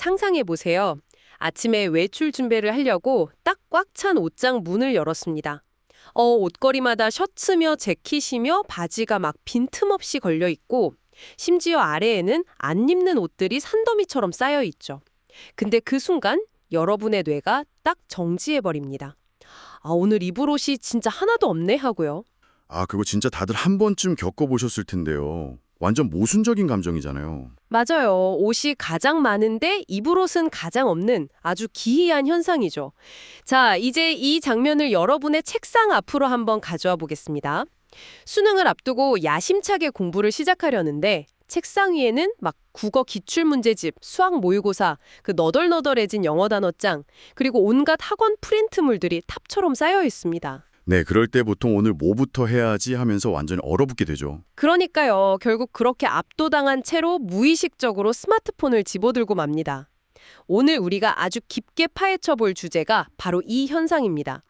상상해 보세요. 아침에 외출 준비를 하려고 딱 꽉 찬 옷장 문을 열었습니다. 옷걸이마다 셔츠며 재킷이며 바지가 막 빈틈없이 걸려 있고, 심지어 아래에는 안 입는 옷들이 산더미처럼 쌓여 있죠. 근데 그 순간 여러분의 뇌가 딱 정지해 버립니다. 오늘 입을 옷이 진짜 하나도 없네 하고요. 그거 진짜 다들 한 번쯤 겪어보셨을 텐데요. 완전 모순적인 감정이잖아요. 맞아요. 옷이 가장 많은데 입을 옷은 가장 없는 아주 기이한 현상이죠. 자, 이제 이 장면을 여러분의 책상 앞으로 한번 가져와 보겠습니다. 수능을 앞두고 야심차게 공부를 시작하려는데 책상 위에는 막 국어 기출문제집, 수학 모의고사, 그 너덜너덜해진 영어 단어장, 그리고 온갖 학원 프린트물들이 탑처럼 쌓여 있습니다. 네, 그럴 때 보통 오늘 뭐부터 해야지 하면서 완전히 얼어붙게 되죠. 그러니까요. 결국 그렇게 압도당한 채로 무의식적으로 스마트폰을 집어들고 맙니다. 오늘 우리가 아주 깊게 파헤쳐 볼 주제가 바로 이 현상입니다.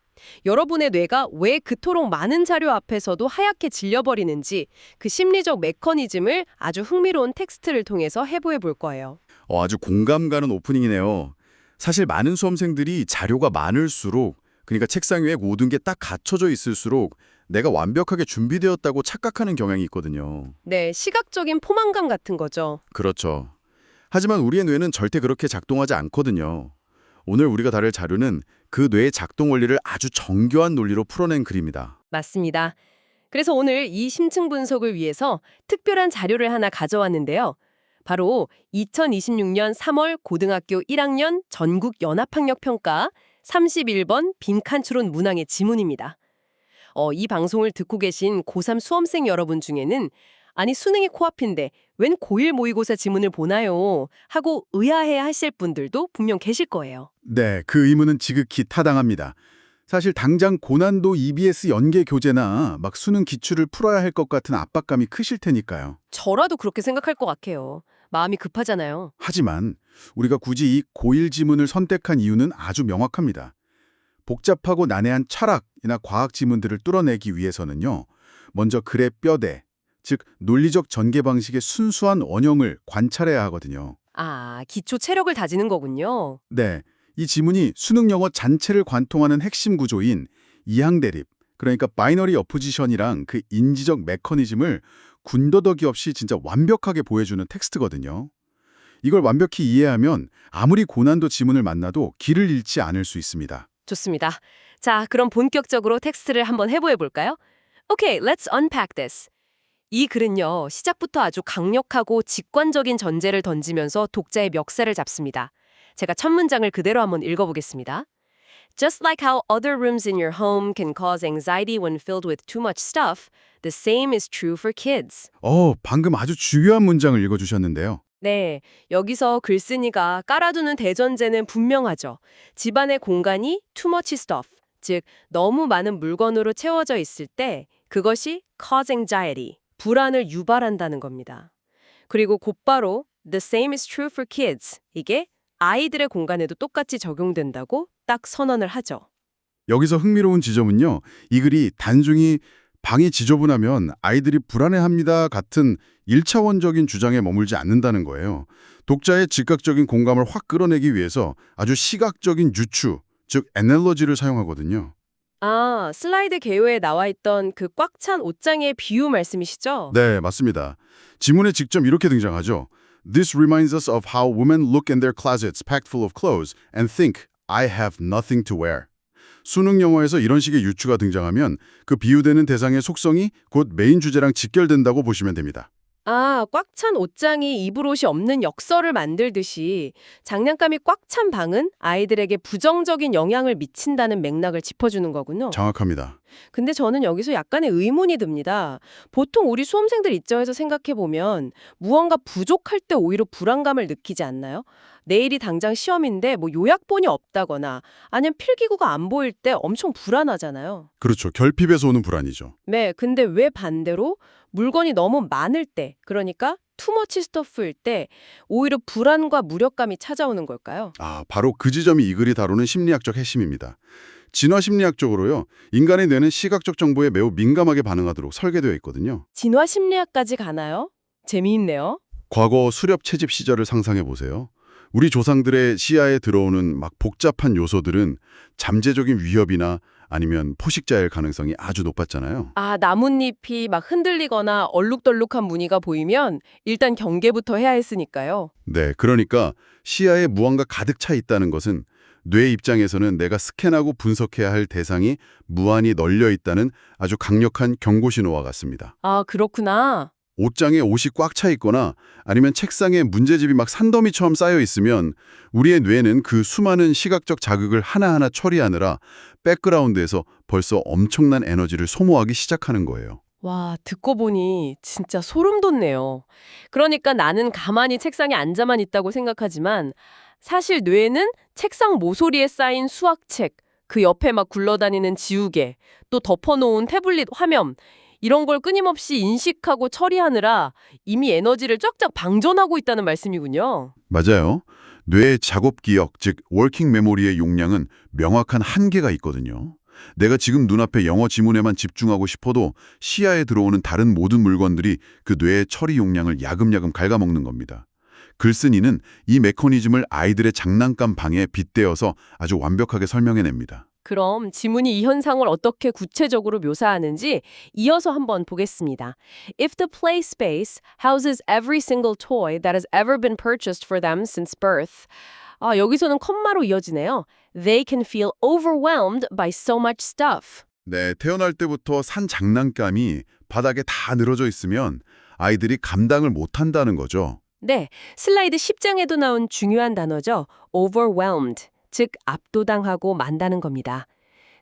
여러분의 뇌가 왜 그토록 많은 자료 앞에서도 하얗게 질려버리는지 그 심리적 메커니즘을 아주 흥미로운 텍스트를 통해서 해부해 볼 거예요. 아주 공감 가는 오프닝이네요. 사실 많은 수험생들이 자료가 많을수록, 그러니까 책상 위에 모든 게 딱 갖춰져 있을수록 내가 완벽하게 준비되었다고 착각하는 경향이 있거든요. 네, 시각적인 포만감 같은 거죠. 그렇죠. 하지만 우리의 뇌는 절대 그렇게 작동하지 않거든요. 오늘 우리가 다룰 자료는 그 뇌의 작동 원리를 아주 정교한 논리로 풀어낸 글입니다. 맞습니다. 그래서 오늘 이 심층 분석을 위해서 특별한 자료를 하나 가져왔는데요. 바로 2026년 3월 고등학교 1학년 전국 연합학력 평가 31번 빈칸 추론 문항의 지문입니다. 이 방송을 듣고 계신 고3 수험생 여러분 중에는 아니 수능이 코앞인데 웬 고1 모의고사 지문을 보나요? 하고 의아해 하실 분들도 분명 계실 거예요. 네, 그 의문은 지극히 타당합니다. 사실 당장 고난도 EBS 연계 교재나 막 수능 기출을 풀어야 할 것 같은 압박감이 크실 테니까요. 저라도 그렇게 생각할 것 같아요. 마음이 급하잖아요. 하지만 우리가 굳이 이 고1 지문을 선택한 이유는 아주 명확합니다. 복잡하고 난해한 철학이나 과학 지문들을 뚫어내기 위해서는요. 먼저 글의 뼈대, 즉 논리적 전개 방식의 순수한 원형을 관찰해야 하거든요. 기초 체력을 다지는 거군요. 네, 이 지문이 수능 영어 전체를 관통하는 핵심 구조인 이항대립, 그러니까 바이너리 어포지션이랑 그 인지적 메커니즘을 군더더기 없이 진짜 완벽하게 보여주는 텍스트거든요. 이걸 완벽히 이해하면 아무리 고난도 지문을 만나도 길을 잃지 않을 수 있습니다. 좋습니다. 자, 그럼 본격적으로 텍스트를 한번 해부해 볼까요? Okay, let's unpack this. 이 글은요, 시작부터 아주 강력하고 직관적인 전제를 던지면서 독자의 멱살을 잡습니다. 제가 첫 문장을 그대로 한번 읽어보겠습니다. Just like how other rooms in your home can cause anxiety when filled with too much stuff, the same is true for kids. 방금 아주 중요한 문장을 읽어주셨는데요. 네, 여기서 글쓴이가 깔아두는 대전제는 분명하죠. 집안의 공간이 too much stuff, 즉 너무 많은 물건으로 채워져 있을 때 그것이 cause anxiety, 불안을 유발한다는 겁니다. 그리고 곧바로 the same is true for kids, 이게 아이들의 공간에도 똑같이 적용된다고 딱 선언을 하죠. 여기서 흥미로운 지점은요. 이 글이 단순히 방이 지저분하면 아이들이 불안해합니다 같은 1차원적인 주장에 머물지 않는다는 거예요. 독자의 즉각적인 공감을 확 끌어내기 위해서 아주 시각적인 유추, 즉 애널로지를 사용하거든요. 슬라이드 개요에 나와 있던 그 꽉 찬 옷장의 비유 말씀이시죠? 네, 맞습니다. 지문에 직접 이렇게 등장하죠. This reminds us of how women look in their closets packed full of clothes and think, I have nothing to wear. 수능 영어에서 이런 식의 유추가 등장하면 그 비유되는 대상의 속성이 곧 메인 주제랑 직결된다고 보시면 됩니다. 꽉 찬 옷장이 입을 옷이 없는 역설을 만들듯이 장난감이 꽉 찬 방은 아이들에게 부정적인 영향을 미친다는 맥락을 짚어주는 거군요. 정확합니다. 근데 저는 여기서 약간의 의문이 듭니다. 보통 우리 수험생들 입장에서 생각해보면 무언가 부족할 때 오히려 불안감을 느끼지 않나요? 내일이 당장 시험인데 뭐 요약본이 없다거나 아니면 필기구가 안 보일 때 엄청 불안하잖아요. 그렇죠. 결핍에서 오는 불안이죠. 네, 근데 왜 반대로 물건이 너무 많을 때, 그러니까 투머치 스토프일 때 오히려 불안과 무력감이 찾아오는 걸까요? 바로 그 지점이 이 글이 다루는 심리학적 핵심입니다. 진화 심리학적으로요. 인간의 뇌는 시각적 정보에 매우 민감하게 반응하도록 설계되어 있거든요. 진화 심리학까지 가나요? 재미있네요. 과거 수렵 채집 시절을 상상해 보세요. 우리 조상들의 시야에 들어오는 막 복잡한 요소들은 잠재적인 위협이나 아니면 포식자일 가능성이 아주 높았잖아요. 아, 나뭇잎이 막 흔들리거나 얼룩덜룩한 무늬가 보이면 일단 경계부터 해야 했으니까요. 네, 그러니까 시야에 무언가 가득 차 있다는 것은 뇌 입장에서는 내가 스캔하고 분석해야 할 대상이 무한히 널려 있다는 아주 강력한 경고 신호와 같습니다. 아, 그렇구나. 옷장에 옷이 꽉 차 있거나 아니면 책상에 문제집이 막 산더미처럼 쌓여 있으면 우리의 뇌는 그 수많은 시각적 자극을 하나하나 처리하느라 백그라운드에서 벌써 엄청난 에너지를 소모하기 시작하는 거예요. 와, 듣고 보니 진짜 소름 돋네요. 그러니까 나는 가만히 책상에 앉아만 있다고 생각하지만 사실 뇌는 책상 모서리에 쌓인 수학책, 그 옆에 막 굴러다니는 지우개, 또 덮어놓은 태블릿 화면 이런 걸 끊임없이 인식하고 처리하느라 이미 에너지를 쫙쫙 방전하고 있다는 말씀이군요. 맞아요. 뇌의 작업 기억, 즉 워킹 메모리의 용량은 명확한 한계가 있거든요. 내가 지금 눈앞에 영어 지문에만 집중하고 싶어도 시야에 들어오는 다른 모든 물건들이 그 뇌의 처리 용량을 야금야금 갉아먹는 겁니다. 글쓴이는 이 메커니즘을 아이들의 장난감 방에 빗대어서 아주 완벽하게 설명해냅니다. 그럼 지문이 이 현상을 어떻게 구체적으로 묘사하는지 이어서 한번 보겠습니다. If the play space houses every single toy that has ever been purchased for them since birth. 아, 여기서는 컴마로 이어지네요. They can feel overwhelmed by so much stuff. 네, 태어날 때부터 산 장난감이 바닥에 다 늘어져 있으면 아이들이 감당을 못한다는 거죠. 네, 슬라이드 10장에도 나온 중요한 단어죠. overwhelmed, 즉 압도당하고 만다는 겁니다.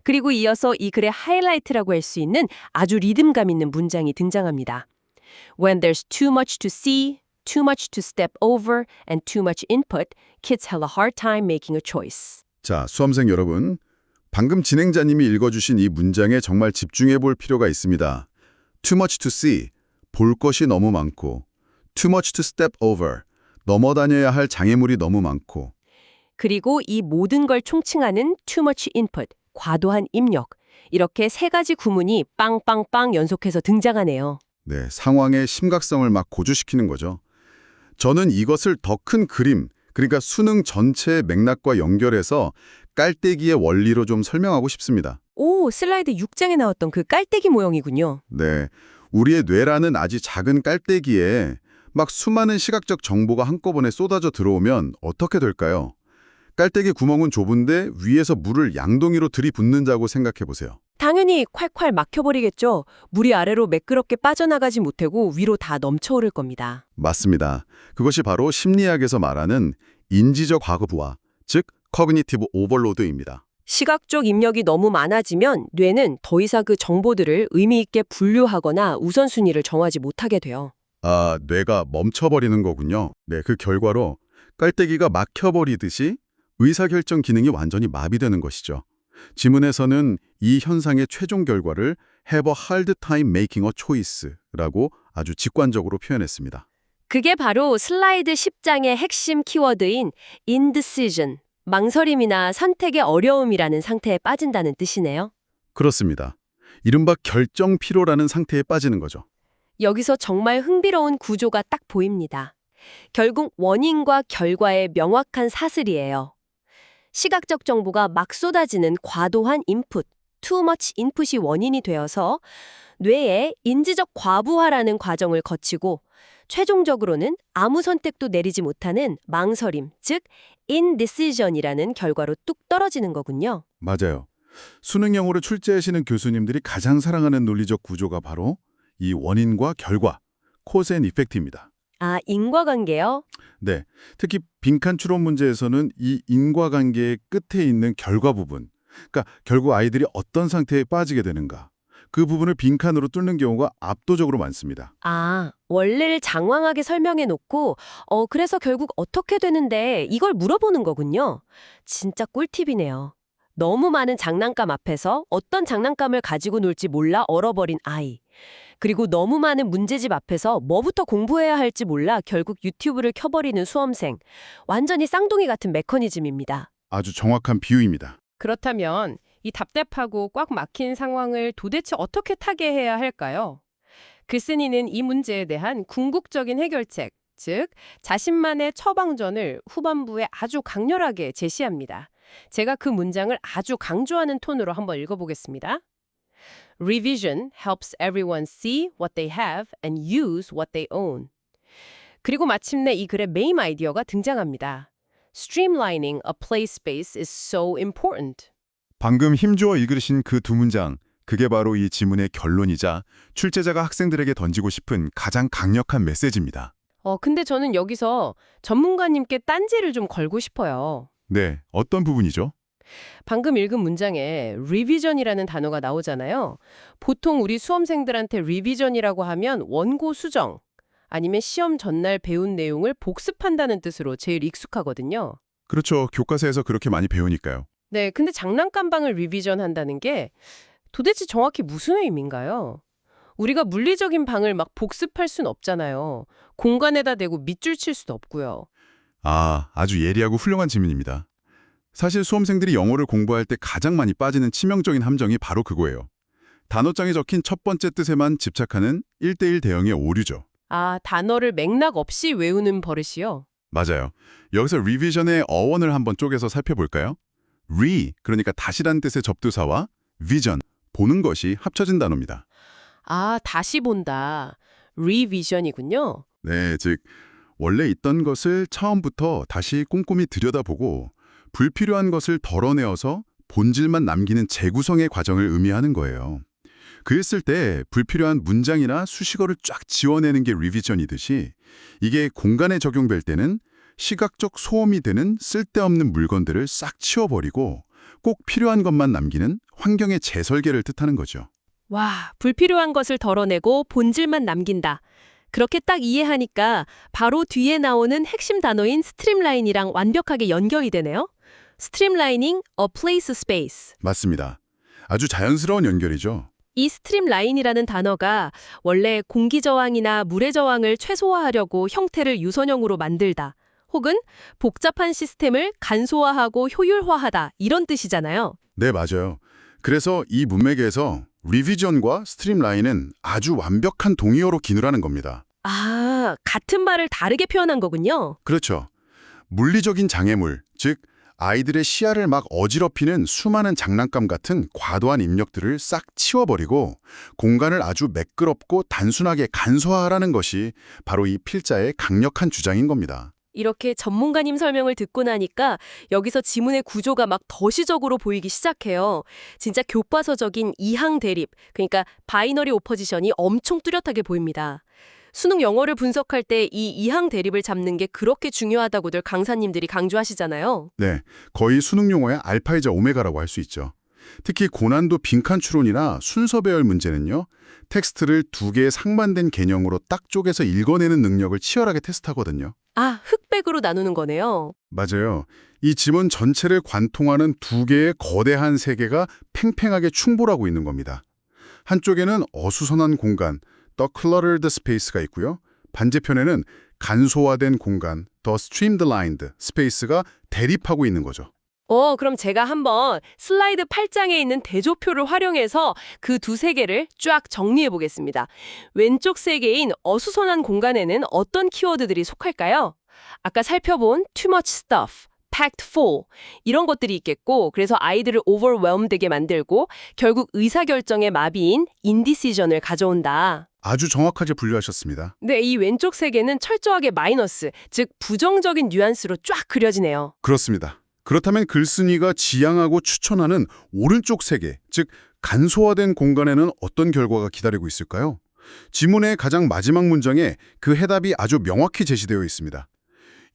그리고 이어서 이 글의 하이라이트라고 할 수 있는 아주 리듬감 있는 문장이 등장합니다. When there's too much to see, too much to step over, and too much input, kids have a hard time making a choice. 자, 수험생 여러분, 방금 진행자님이 읽어주신 이 문장에 정말 집중해 볼 필요가 있습니다. Too much to see, 볼 것이 너무 많고 Too much to step over, 넘어다녀야 할 장애물이 너무 많고 그리고 이 모든 걸 총칭하는 too much input, 과도한 입력. 이렇게 세 가지 구문이 빵빵빵 연속해서 등장하네요. 네, 상황의 심각성을 막 고조시키는 거죠. 저는 이것을 더 큰 그림, 그러니까 수능 전체의 맥락과 연결해서 깔때기의 원리로 좀 설명하고 싶습니다. 오, 슬라이드 6장에 나왔던 그 깔때기 모형이군요. 네, 우리의 뇌라는 아주 작은 깔때기에 막 수많은 시각적 정보가 한꺼번에 쏟아져 들어오면 어떻게 될까요? 깔때기 구멍은 좁은데 위에서 물을 양동이로 들이붓는다고 생각해 보세요. 당연히 콸콸 막혀버리겠죠. 물이 아래로 매끄럽게 빠져나가지 못하고 위로 다 넘쳐오를 겁니다. 맞습니다. 그것이 바로 심리학에서 말하는 인지적 과부하, 즉 커그니티브 오버로드입니다. 시각적 입력이 너무 많아지면 뇌는 더 이상 그 정보들을 의미 있게 분류하거나 우선순위를 정하지 못하게 돼요. 아, 뇌가 멈춰버리는 거군요. 네, 그 결과로 깔때기가 막혀버리듯이 의사결정 기능이 완전히 마비되는 것이죠. 지문에서는 이 현상의 최종 결과를 have a hard time making a choice라고 아주 직관적으로 표현했습니다. 그게 바로 슬라이드 10장의 핵심 키워드인 indecision, 망설임이나 선택의 어려움이라는 상태에 빠진다는 뜻이네요. 그렇습니다. 이른바 결정 피로라는 상태에 빠지는 거죠. 여기서 정말 흥미로운 구조가 딱 보입니다. 결국 원인과 결과의 명확한 사슬이에요. 시각적 정보가 막 쏟아지는 과도한 인풋, too much input이 원인이 되어서 뇌의 인지적 과부하라는 과정을 거치고 최종적으로는 아무 선택도 내리지 못하는 망설임, 즉 indecision이라는 결과로 뚝 떨어지는 거군요. 맞아요. 수능형으로 출제하시는 교수님들이 가장 사랑하는 논리적 구조가 바로 이 원인과 결과, cause and effect입니다. 아, 인과관계요? 네, 특히 빈칸 추론 문제에서는 이 인과관계의 끝에 있는 결과 부분, 그러니까 결국 아이들이 어떤 상태에 빠지게 되는가, 그 부분을 빈칸으로 뚫는 경우가 압도적으로 많습니다. 아, 원리를 장황하게 설명해 놓고 그래서 결국 어떻게 되는데 이걸 물어보는 거군요. 진짜 꿀팁이네요. 너무 많은 장난감 앞에서 어떤 장난감을 가지고 놀지 몰라 얼어버린 아이. 그리고 너무 많은 문제집 앞에서 뭐부터 공부해야 할지 몰라 결국 유튜브를 켜버리는 수험생. 완전히 쌍둥이 같은 메커니즘입니다. 아주 정확한 비유입니다. 그렇다면 이 답답하고 꽉 막힌 상황을 도대체 어떻게 타개해야 할까요? 글쓴이는 이 문제에 대한 궁극적인 해결책, 즉 자신만의 처방전을 후반부에 아주 강렬하게 제시합니다. 제가 그 문장을 아주 강조하는 톤으로 한번 읽어보겠습니다. Revision helps everyone see what they have and use what they own. 그리고 마침내 이 글의 메인 아이디어가 등장합니다. Streamlining a play space is so important. 방금 힘주어 읽으신 그 두 문장, 그게 바로 이 지문의 결론이자 출제자가 학생들에게 던지고 싶은 가장 강력한 메시지입니다. 근데 저는 여기서 전문가님께 딴지를 좀 걸고 싶어요. 네, 어떤 부분이죠? 방금 읽은 문장에 리비전이라는 단어가 나오잖아요. 보통 우리 수험생들한테 리비전이라고 하면 원고 수정, 아니면 시험 전날 배운 내용을 복습한다는 뜻으로 제일 익숙하거든요. 그렇죠. 교과서에서 그렇게 많이 배우니까요. 네, 근데 장난감방을 리비전 한다는 게 도대체 정확히 무슨 의미인가요? 우리가 물리적인 방을 막 복습할 순 없잖아요. 공간에다 대고 밑줄 칠 수도 없고요. 아주 예리하고 훌륭한 질문입니다. 사실 수험생들이 영어를 공부할 때 가장 많이 빠지는 치명적인 함정이 바로 그거예요. 단어장에 적힌 첫 번째 뜻에만 집착하는 1:1 대응의 오류죠. 단어를 맥락 없이 외우는 버릇이요? 맞아요. 여기서 리비전의 어원을 한번 쪼개서 살펴볼까요? 그러니까 다시란 뜻의 접두사와 vision, 보는 것이 합쳐진 단어입니다. 다시 본다. 리비전이군요. 네, 즉 원래 있던 것을 처음부터 다시 꼼꼼히 들여다보고 불필요한 것을 덜어내어서 본질만 남기는 재구성의 과정을 의미하는 거예요. 글 쓸 때 불필요한 문장이나 수식어를 쫙 지워내는 게 리비전이듯이 이게 공간에 적용될 때는 시각적 소음이 되는 쓸데없는 물건들을 싹 치워버리고 꼭 필요한 것만 남기는 환경의 재설계를 뜻하는 거죠. 와, 불필요한 것을 덜어내고 본질만 남긴다. 그렇게 딱 이해하니까 바로 뒤에 나오는 핵심 단어인 스트림라인이랑 완벽하게 연결이 되네요. 스트림라이닝 a place space. 맞습니다. 아주 자연스러운 연결이죠. 이 스트림라인이라는 단어가 원래 공기 저항이나 물의 저항을 최소화하려고 형태를 유선형으로 만들다, 혹은 복잡한 시스템을 간소화하고 효율화하다 이런 뜻이잖아요. 네, 맞아요. 그래서 이 문맥에서 리비전과 스트림라인은 아주 완벽한 동의어로 기능하는 겁니다. 같은 말을 다르게 표현한 거군요. 그렇죠. 물리적인 장애물, 즉 아이들의 시야를 막 어지럽히는 수많은 장난감 같은 과도한 입력들을 싹 치워버리고 공간을 아주 매끄럽고 단순하게 간소화하라는 것이 바로 이 필자의 강력한 주장인 겁니다. 이렇게 전문가님 설명을 듣고 나니까 여기서 지문의 구조가 막 더 시적으로 보이기 시작해요. 진짜 교과서적인 이항 대립, 그러니까 바이너리 오퍼지션이 엄청 뚜렷하게 보입니다. 수능 영어를 분석할 때 이 이항 대립을 잡는 게 그렇게 중요하다고들 강사님들이 강조하시잖아요. 네, 거의 수능 용어의 알파이자 오메가라고 할 수 있죠. 특히 고난도 빈칸 추론이나 순서 배열 문제는요, 텍스트를 두 개의 상반된 개념으로 딱 쪼개서 읽어내는 능력을 치열하게 테스트하거든요. 흑백으로 나누는 거네요. 맞아요. 이 지문 전체를 관통하는 두 개의 거대한 세계가 팽팽하게 충돌하고 있는 겁니다. 한쪽에는 어수선한 공간, The Cluttered Space가 있고요. 반대편에는 간소화된 공간, The Streamlined Space가 대립하고 있는 거죠. 그럼 제가 한번 슬라이드 8장에 있는 대조표를 활용해서 그 두 세계를 쫙 정리해 보겠습니다. 왼쪽 세계인 어수선한 공간에는 어떤 키워드들이 속할까요? 아까 살펴본 too much stuff, packed full 이런 것들이 있겠고, 그래서 아이들을 overwhelmed게 만들고 결국 의사결정의 마비인 indecision을 가져온다. 아주 정확하게 분류하셨습니다. 네, 이 왼쪽 세계는 철저하게 마이너스, 즉 부정적인 뉘앙스로 쫙 그려지네요. 그렇습니다. 그렇다면 글쓴이가 지향하고 추천하는 오른쪽 세계, 즉 간소화된 공간에는 어떤 결과가 기다리고 있을까요? 지문의 가장 마지막 문장에 그 해답이 아주 명확히 제시되어 있습니다.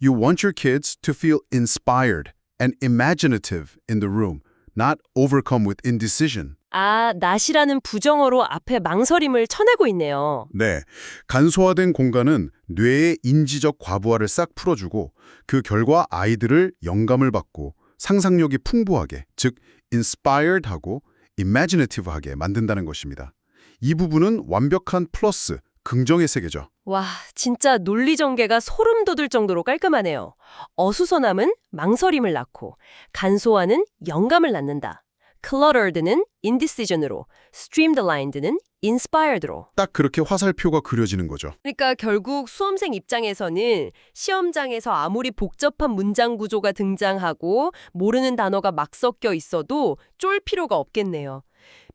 You want your kids to feel inspired and imaginative in the room, not overcome with indecision. not이라는 부정어로 앞에 망설임을 쳐내고 있네요. 네, 간소화된 공간은 뇌의 인지적 과부하를 싹 풀어주고 그 결과 아이들을 영감을 받고 상상력이 풍부하게, 즉 inspired하고 imaginative하게 만든다는 것입니다. 이 부분은 완벽한 플러스, 긍정의 세계죠. 와, 진짜 논리 전개가 소름 돋을 정도로 깔끔하네요. 어수선함은 망설임을 낳고 간소화는 영감을 낳는다. cluttered는 indecision으로, streamlined는 inspired로. 딱 그렇게 화살표가 그려지는 거죠. 그러니까 결국 수험생 입장에서는 시험장에서 아무리 복잡한 문장 구조가 등장하고 모르는 단어가 막 섞여 있어도 쫄 필요가 없겠네요.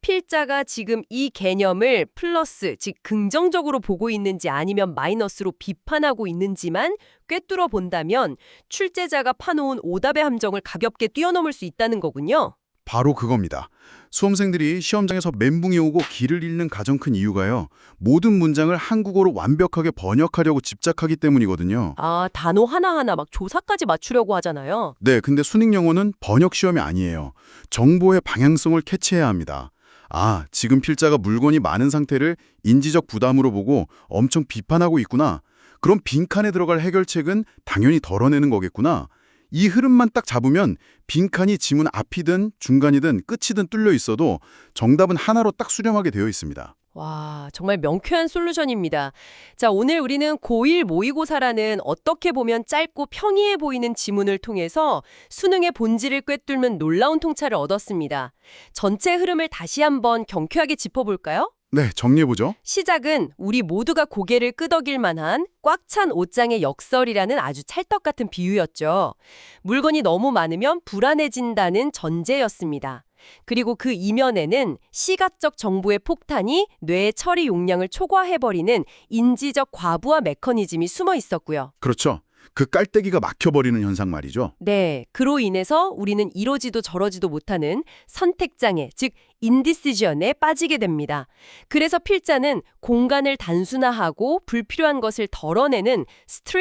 필자가 지금 이 개념을 플러스, 즉 긍정적으로 보고 있는지 아니면 마이너스로 비판하고 있는지만 꿰뚫어 본다면 출제자가 파놓은 오답의 함정을 가볍게 뛰어넘을 수 있다는 거군요. 바로 그겁니다. 수험생들이 시험장에서 멘붕이 오고 길을 잃는 가장 큰 이유가요. 모든 문장을 한국어로 완벽하게 번역하려고 집착하기 때문이거든요. 아, 단어 하나하나 막 조사까지 맞추려고 하잖아요. 네, 근데 수능 영어는 번역 시험이 아니에요. 정보의 방향성을 캐치해야 합니다. 아, 지금 필자가 물건이 많은 상태를 인지적 부담으로 보고 엄청 비판하고 있구나. 그럼 빈칸에 들어갈 해결책은 당연히 덜어내는 거겠구나. 이 흐름만 딱 잡으면 빈칸이 지문 앞이든 중간이든 끝이든 뚫려 있어도 정답은 하나로 딱 수렴하게 되어 있습니다. 와, 정말 명쾌한 솔루션입니다. 자, 오늘 우리는 고1 모의고사라는 어떻게 보면 짧고 평이해 보이는 지문을 통해서 수능의 본질을 꿰뚫는 놀라운 통찰을 얻었습니다. 전체 흐름을 다시 한번 경쾌하게 짚어볼까요? 네, 정리해보죠. 시작은 우리 모두가 고개를 끄덕일 만한 꽉 찬 옷장의 역설이라는 아주 찰떡 같은 비유였죠. 물건이 너무 많으면 불안해진다는 전제였습니다. 그리고 그 이면에는 시각적 정보의 폭탄이 뇌의 처리 용량을 초과해버리는 인지적 과부하 메커니즘이 숨어 있었고요. 그렇죠. 그 깔때기가 막혀버리는 현상 말이죠. 네, 그로 인해서 우리는 이러지도 저러지도 못하는 선택장애, 즉 인디시전에 빠지게 됩니다. 그래서 필자는 공간을 단순화하고 불필요한 것을 덜어내는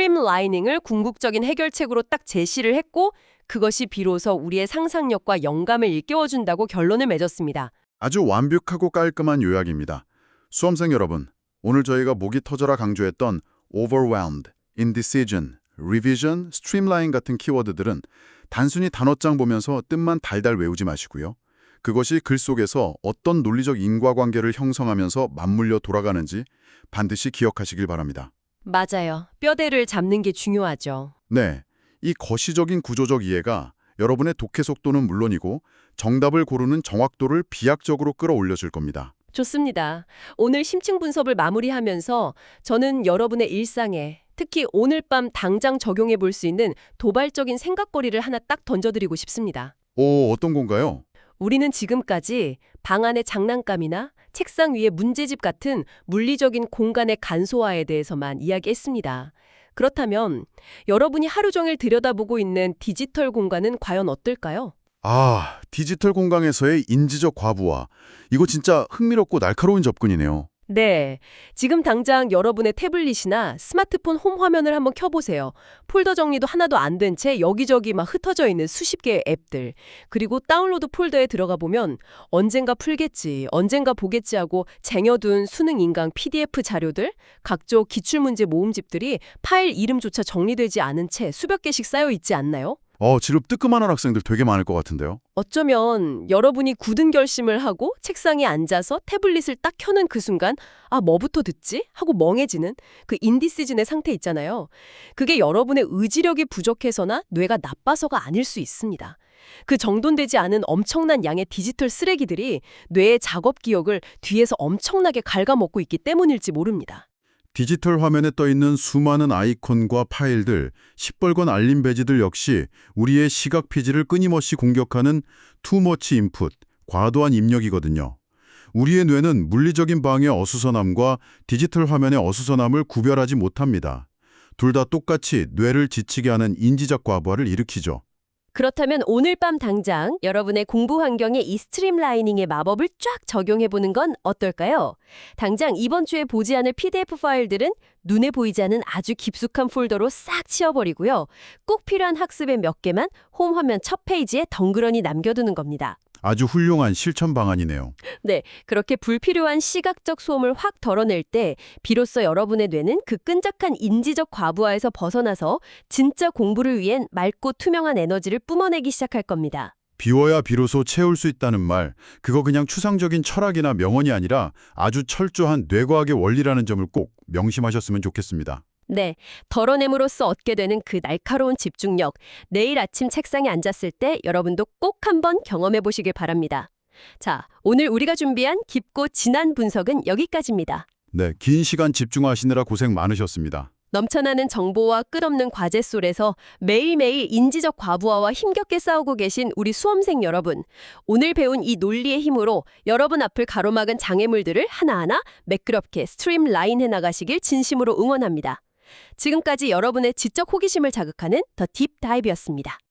스트림라이닝을 궁극적인 해결책으로 딱 제시를 했고 그것이 비로소 우리의 상상력과 영감을 일깨워준다고 결론을 맺었습니다. 아주 완벽하고 깔끔한 요약입니다. 수험생 여러분, 오늘 저희가 목이 터져라 강조했던 overwhelmed, indecision, revision, streamline 같은 키워드들은 단순히 단어장 보면서 뜻만 달달 외우지 마시고요. 그것이 글 속에서 어떤 논리적 인과관계를 형성하면서 맞물려 돌아가는지 반드시 기억하시길 바랍니다. 맞아요. 뼈대를 잡는 게 중요하죠. 네, 이 거시적인 구조적 이해가 여러분의 독해 속도는 물론이고 정답을 고르는 정확도를 비약적으로 끌어올려줄 겁니다. 좋습니다. 오늘 심층 분석을 마무리하면서 저는 여러분의 일상에 특히 오늘 밤 당장 적용해 볼 수 있는 도발적인 생각거리를 하나 딱 던져드리고 싶습니다. 오, 어떤 건가요? 우리는 지금까지 방 안의 장난감이나 책상 위의 문제집 같은 물리적인 공간의 간소화에 대해서만 이야기했습니다. 그렇다면 여러분이 하루 종일 들여다보고 있는 디지털 공간은 과연 어떨까요? 아, 디지털 공간에서의 인지적 과부하. 이거 진짜 흥미롭고 날카로운 접근이네요. 네, 지금 당장 여러분의 태블릿이나 스마트폰 홈 화면을 한번 켜보세요. 폴더 정리도 하나도 안 된 채 여기저기 막 흩어져 있는 수십 개의 앱들. 그리고 다운로드 폴더에 들어가 보면 언젠가 풀겠지, 언젠가 보겠지 하고 쟁여둔 수능 인강 PDF 자료들, 각종 기출문제 모음집들이 파일 이름조차 정리되지 않은 채 수백 개씩 쌓여 있지 않나요? 지금 뜨끔한 학생들 되게 많을 것 같은데요. 어쩌면 여러분이 굳은 결심을 하고 책상에 앉아서 태블릿을 딱 켜는 그 순간 아, 뭐부터 듣지? 하고 멍해지는 그 인디시즌의 상태 있잖아요. 그게 여러분의 의지력이 부족해서나 뇌가 나빠서가 아닐 수 있습니다. 그 정돈되지 않은 엄청난 양의 디지털 쓰레기들이 뇌의 작업 기억을 뒤에서 엄청나게 갉아먹고 있기 때문일지 모릅니다. 디지털 화면에 떠있는 수많은 아이콘과 파일들, 시뻘건 알림 배지들 역시 우리의 시각 피지를 끊임없이 공격하는 투머치 인풋, 과도한 입력이거든요. 우리의 뇌는 물리적인 방의 어수선함과 디지털 화면의 어수선함을 구별하지 못합니다. 둘 다 똑같이 뇌를 지치게 하는 인지적 과부하를 일으키죠. 그렇다면 오늘 밤 당장 여러분의 공부 환경에 이 스트림라이닝의 마법을 쫙 적용해보는 건 어떨까요? 당장 이번 주에 보지 않을 PDF 파일들은 눈에 보이지 않는 아주 깊숙한 폴더로 싹 치워버리고요. 꼭 필요한 학습의 몇 개만 홈 화면 첫 페이지에 덩그러니 남겨두는 겁니다. 아주 훌륭한 실천 방안이네요. 네, 그렇게 불필요한 시각적 소음을 확 덜어낼 때 비로소 여러분의 뇌는 그 끈적한 인지적 과부하에서 벗어나서 진짜 공부를 위한 맑고 투명한 에너지를 뿜어내기 시작할 겁니다. 비워야 비로소 채울 수 있다는 말, 그거 그냥 추상적인 철학이나 명언이 아니라 아주 철저한 뇌과학의 원리라는 점을 꼭 명심하셨으면 좋겠습니다. 네, 덜어냄으로써 얻게 되는 그 날카로운 집중력, 내일 아침 책상에 앉았을 때 여러분도 꼭 한번 경험해 보시길 바랍니다. 자, 오늘 우리가 준비한 깊고 진한 분석은 여기까지입니다. 네, 긴 시간 집중하시느라 고생 많으셨습니다. 넘쳐나는 정보와 끝없는 과제 속에서 매일매일 인지적 과부하와 힘겹게 싸우고 계신 우리 수험생 여러분. 오늘 배운 이 논리의 힘으로 여러분 앞을 가로막은 장애물들을 하나하나 매끄럽게 스트림라인해 나가시길 진심으로 응원합니다. 지금까지 여러분의 지적 호기심을 자극하는 더 딥다이브였습니다.